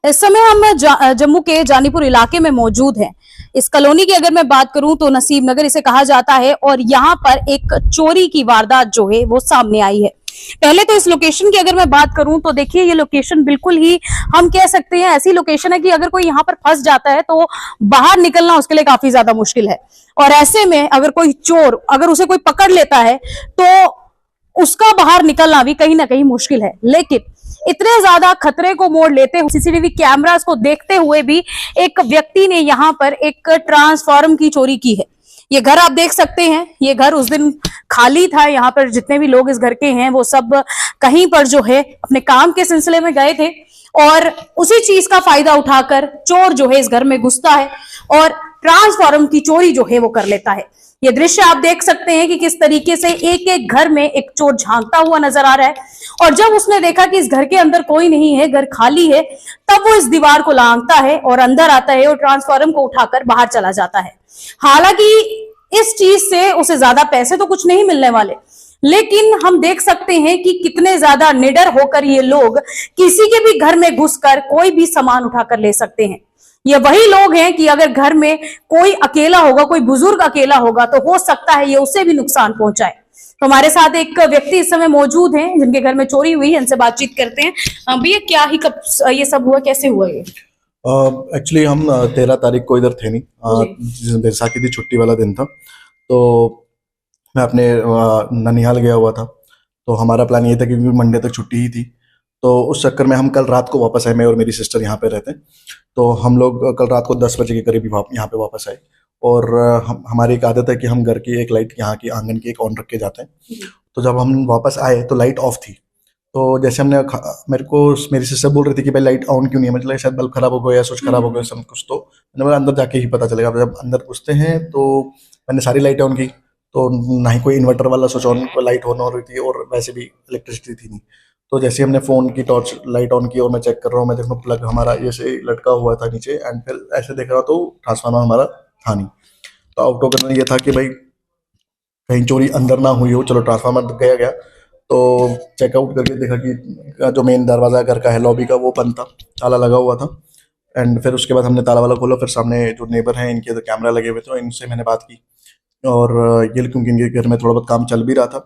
इस समय हम जम्मू के जानीपुर इलाके में मौजूद हैं। इस कॉलोनी की अगर मैं बात करूं तो नसीब नगर इसे कहा जाता है और यहाँ पर एक चोरी की वारदात जो है वो सामने आई है। पहले तो इस लोकेशन की अगर मैं बात करूं तो देखिए ये लोकेशन बिल्कुल ही हम कह सकते हैं ऐसी लोकेशन है कि अगर कोई यहाँ पर फंस जाता है तो बाहर निकलना उसके लिए काफी ज्यादा मुश्किल है। और ऐसे में अगर कोई चोर अगर उसे कोई पकड़ लेता है तो उसका बाहर निकलना भी कहीं ना कहीं मुश्किल है। लेकिन इतने ज्यादा खतरे को मोड़ लेते हुए सीसीटीवी कैमरास को देखते हुए भी एक व्यक्ति ने यहाँ पर एक ट्रांसफार्मर की चोरी की है। ये घर आप देख सकते हैं, ये घर उस दिन खाली था। यहाँ पर जितने भी लोग इस घर के हैं वो सब कहीं पर जो है अपने काम के सिलसिले में गए थे और उसी चीज का फायदा उठाकर चोर जो है इस घर में घुसता है और ट्रांसफार्मर की चोरी जो है वो कर लेता है। ये दृश्य आप देख सकते हैं कि किस तरीके से एक एक घर में एक चोर झांकता हुआ नजर आ रहा है और जब उसने देखा कि इस घर के अंदर कोई नहीं है, घर खाली है, तब वो इस दीवार को लांघता है और अंदर आता है और ट्रांसफार्मर को उठाकर बाहर चला जाता है। हालांकि इस चीज से उसे ज्यादा पैसे तो कुछ नहीं मिलने वाले, लेकिन हम देख सकते हैं कि कितने ज्यादा निडर होकर ये लोग किसी के भी घर में घुसकर कोई भी सामान उठाकर ले सकते हैं। ये वही लोग हैं कि अगर घर में कोई अकेला होगा, कोई बुजुर्ग अकेला होगा तो हो सकता है ये उसे भी नुकसान पहुंचाए। तो हमारे साथ एक व्यक्ति इस समय मौजूद हैं जिनके घर में चोरी हुई है, इनसे बातचीत करते हैं। भैया क्या ही कब ये सब हुआ, कैसे हुआ ये? एक्चुअली हम 13 तारीख को इधर थे नहीं, जिस दिन बैसाखी थी, छुट्टी वाला दिन था। तो मैं अपने ननिहाल गया हुआ था, तो हमारा प्लान ये था कि मंडे तक छुट्टी ही थी। तो उस चक्कर में हम कल रात को वापस आए। मैं और मेरी सिस्टर यहाँ पे रहते हैं, तो हम लोग कल रात को 10 बजे के करीब यहाँ पे वापस आए। और हमारी एक आदत है कि हम घर की एक लाइट यहाँ की आंगन की एक ऑन रख के जाते हैं। तो जब हम वापस आए तो लाइट ऑफ थी। तो जैसे हमने मेरी सिस्टर बोल रही थी कि भाई लाइट ऑन क्यों नहीं है, मतलब शायद बल्ब खराब हो गया या स्विच खराब हो गया सब कुछ। तो मैंने बोला अंदर जाके ही पता चलेगा। जब अंदर घुसते हैं तो मैंने सारी लाइटें ऑन की, तो ना ही कोई इन्वर्टर वाला स्विच ऑन लाइट ऑन हो रही थी और वैसे भी इलेक्ट्रिसिटी थी नहीं। तो जैसे हमने फ़ोन की टॉर्च लाइट ऑन की और मैं चेक कर रहा हूँ, मैं देखूँ प्लग हमारा ऐसे लटका हुआ था नीचे, एंड फिर ऐसे देख रहा तो ट्रांसफार्मर हमारा था नहीं। तो आउट ऑफ करना ये था कि भाई कहीं चोरी अंदर ना हुई हो। चलो ट्रांसफार्मर गया तो चेकआउट करके देखा कि जो मेन दरवाज़ा घर का है लॉबी का वो बंद था, ताला लगा हुआ था। एंड फिर उसके बाद हमने ताला वाला खोला। फिर सामने जो नेबर हैं इनके तो कैमरा लगे हुए थे, तो इनसे मैंने बात की और ये क्योंकि इनके घर में थोड़ा बहुत काम चल भी रहा था,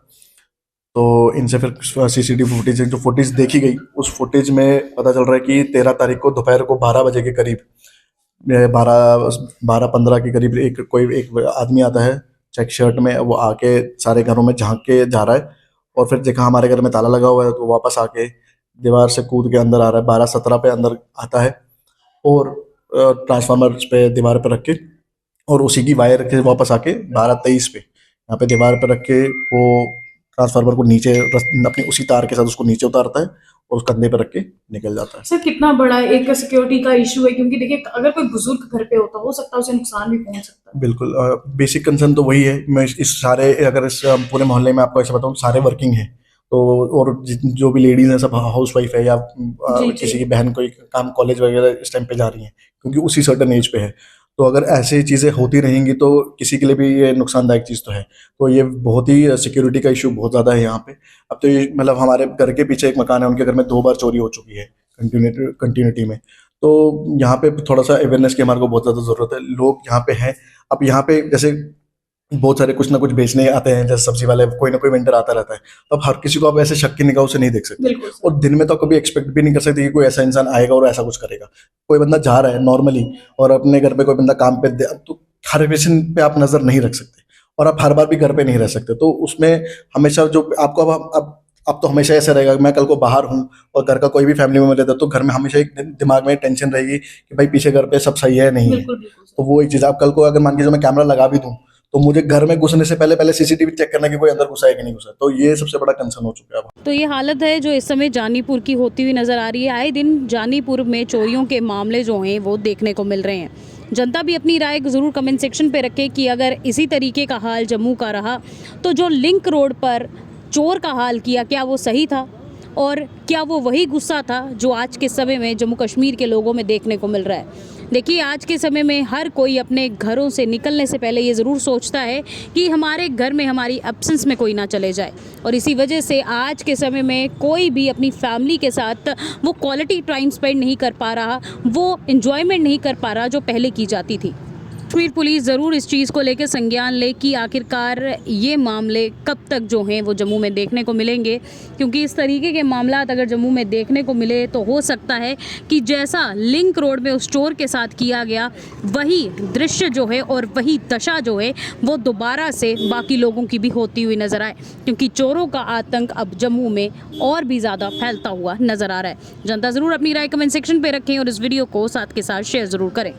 तो इनसे फिर सीसीटीवी फुटेज जो फुटेज देखी गई, उस फुटेज में पता चल रहा है कि 13 तारीख को दोपहर को 12 बजे के करीब 12-15 के करीब एक आदमी आता है चेक शर्ट में। वो आके सारे घरों में झांक के जा रहा है और फिर देखा हमारे घर में ताला लगा हुआ है, तो वापस आके दीवार से कूद के अंदर आ रहा है। 12-17 पे अंदर आता है और ट्रांसफार्मर पे दीवार पे रख के और उसी की वायर के वापस आके 12-23 पे यहाँ पे दीवार पे रख के वो ट्रांसफार्मर को नीचे अपनी उसी तार के साथ उसको नीचे उतारता है और उस कंधे पे रख के निकल जाता है। सर कितना बड़ा एक सिक्योरिटी का इशू है, क्योंकि देखिए अगर कोई बुजुर्ग घर पे होता हो सकता है उसे नुकसान भी पहुंच सकता है। बिल्कुल, बेसिक कंसर्न तो वही है। मैं इस सारे अगर इस पूरे मोहल्ले में आपको ऐसा बताऊं, सारे वर्किंग हैं, तो और जो भी लेडीज हैं सब हाउस वाइफ है या किसी की बहन कोई काम कॉलेज वगैरह इस टाइम पे जा रही हैं, क्योंकि उसी सर्टन एज पे है। तो अगर ऐसी चीज़ें होती रहेंगी तो किसी के लिए भी ये नुकसानदायक चीज़ तो है। तो ये बहुत ही सिक्योरिटी का इशू बहुत ज़्यादा है यहाँ पे। अब तो ये मतलब हमारे घर के पीछे एक मकान है, उनके घर में 2 बार चोरी हो चुकी है कंटिन्यूटी में। तो यहाँ पे थोड़ा सा अवेयरनेस की हमारे को बहुत ज़्यादा ज़रूरत है। लोग यहाँ पे हैं, अब यहाँ पे जैसे बहुत सारे कुछ ना कुछ बेचने आते हैं, जैसे सब्जी वाले, कोई ना कोई वेंडर आता रहता है। तो अब हर किसी को आप ऐसे शक की निगाहों से नहीं देख सकते, और दिन में तो कभी एक्सपेक्ट भी नहीं कर सकते कि कोई ऐसा इंसान आएगा और ऐसा कुछ करेगा। कोई बंदा जा रहा है नॉर्मली और अपने घर पे कोई बंदा काम पे तो हर पेशेंट पे आप नजर नहीं रख सकते और आप हर बार भी घर पे नहीं रह सकते। तो उसमें हमेशा जो आपको अब तो हमेशा ऐसा रहेगा, मैं कल को बाहर हूँ और घर का कोई भी फैमिली मेंबर रहता है तो घर में हमेशा एक दिमाग में टेंशन रहेगी कि भाई पीछे घर पे सब सही है नहीं है। तो वो एक चीज़, आप कल को अगर मान लीजिए मैं कैमरा लगा भी दूँ तो मुझे घर में घुसने से पहले सीसीटीवी चेक करना कि कोई अंदर घुसा है कि नहीं घुसा। तो ये सबसे बड़ा कंसर्न हो चुका है। तो ये हालत है जो इस समय जानीपुर की होती हुई नजर आ रही है। आए दिन जानीपुर में चोरियों के मामले जो हैं वो देखने को मिल रहे हैं। जनता भी अपनी राय जरूर कमेंट सेक्शन पे रखे कि अगर इसी तरीके का हाल जम्मू का रहा तो जो लिंक रोड पर चोर का हाल किया क्या वो सही था? और क्या वो वही गुस्सा था जो आज के समय में जम्मू कश्मीर के लोगों में देखने को मिल रहा है? देखिए, आज के समय में हर कोई अपने घरों से निकलने से पहले ये ज़रूर सोचता है कि हमारे घर में हमारी एब्सेंस में कोई ना चले जाए, और इसी वजह से आज के समय में कोई भी अपनी फैमिली के साथ वो क्वालिटी टाइम स्पेंड नहीं कर पा रहा, वो एंजॉयमेंट नहीं कर पा रहा जो पहले की जाती थी। कश्मीर पुलिस ज़रूर इस चीज़ को लेकर संज्ञान ले कि आखिरकार ये मामले कब तक जो हैं वो जम्मू में देखने को मिलेंगे, क्योंकि इस तरीके के मामलात अगर जम्मू में देखने को मिले तो हो सकता है कि जैसा लिंक रोड में उस चोर के साथ किया गया वही दृश्य जो है और वही दशा जो है वो दोबारा से बाकी लोगों की भी होती हुई नज़र आए, क्योंकि चोरों का आतंक अब जम्मू में और भी ज़्यादा फैलता हुआ नज़र आ रहा है। जनता ज़रूर अपनी राय कमेंट सेक्शन पर रखें और इस वीडियो को साथ के साथ शेयर ज़रूर करें।